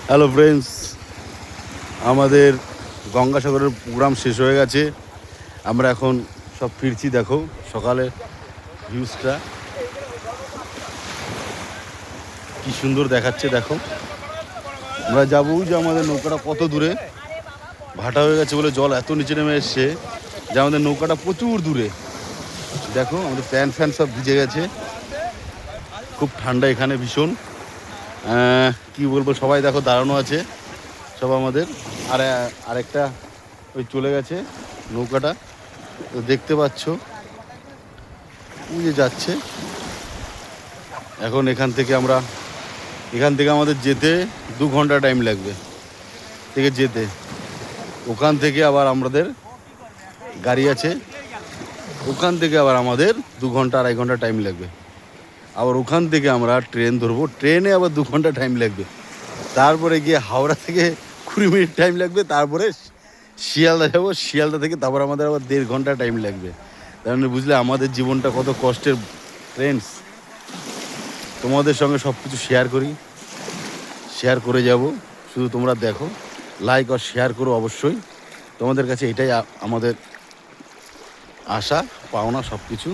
Hello friends, আমাদের গঙ্গাসাগরের programme শেষ হয়ে গেছে। আমরা এখন সব ফিরছি। দেখো সকালে ভিউজটা কি সুন্দর দেখাচ্ছে। দেখো আমরা যাবো, যে আমাদের নৌকাটা কত দূরে ভাটা হয়ে গেছে বলে জল এত নিচে নেমে এসছে যে আমাদের নৌকাটা প্রচুর দূরে। দেখো আমাদের প্যান্ট ফ্যান সব ভিজে গেছে, খুব ঠান্ডা এখানে ভীষণ। কি বলবো, সবাই দেখো দাঁড়ানো আছে সব আমাদের। আর আরেকটা ওই চলে গেছে নৌকাটা, তো দেখতে পাচ্ছ ওই যে যাচ্ছে। এখন এখান থেকে আমাদের যেতে 2 ঘন্টা টাইম লাগবে থেকে যেতে। ওখান থেকে আবার আমাদের গাড়ি আছে, ওখান থেকে আবার আমাদের 2 ঘন্টা 2.5 ঘন্টা টাইম লাগবে। আবার ওখান থেকে আমরা ট্রেন ধরবো, ট্রেনে আবার 2 ঘন্টা টাইম লাগবে। তারপরে গিয়ে হাওড়া থেকে 20 মিনিট টাইম লাগবে। তারপরে শিয়ালদা যাবো, শিয়ালদা থেকে তারপর আমাদের আবার 1.5 ঘন্টা টাইম লাগবে। তার মানে বুঝলে আমাদের জীবনটা কত কষ্টের। ফ্রেন্ডস, তোমাদের সঙ্গে সব কিছু শেয়ার করে যাব। শুধু তোমরা দেখো, লাইক আর শেয়ার করো অবশ্যই। তোমাদের কাছে এটাই আমাদের আশা পাওনা। সব কিছু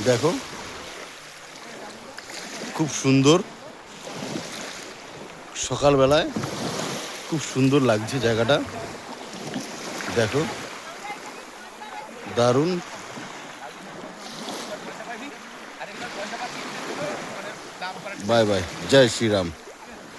দেখো, খুব সুন্দর সকালবেলায়, খুব সুন্দর লাগছে জায়গাটা। দেখো দারুণ। বাই বাই, জয় শ্রীরাম।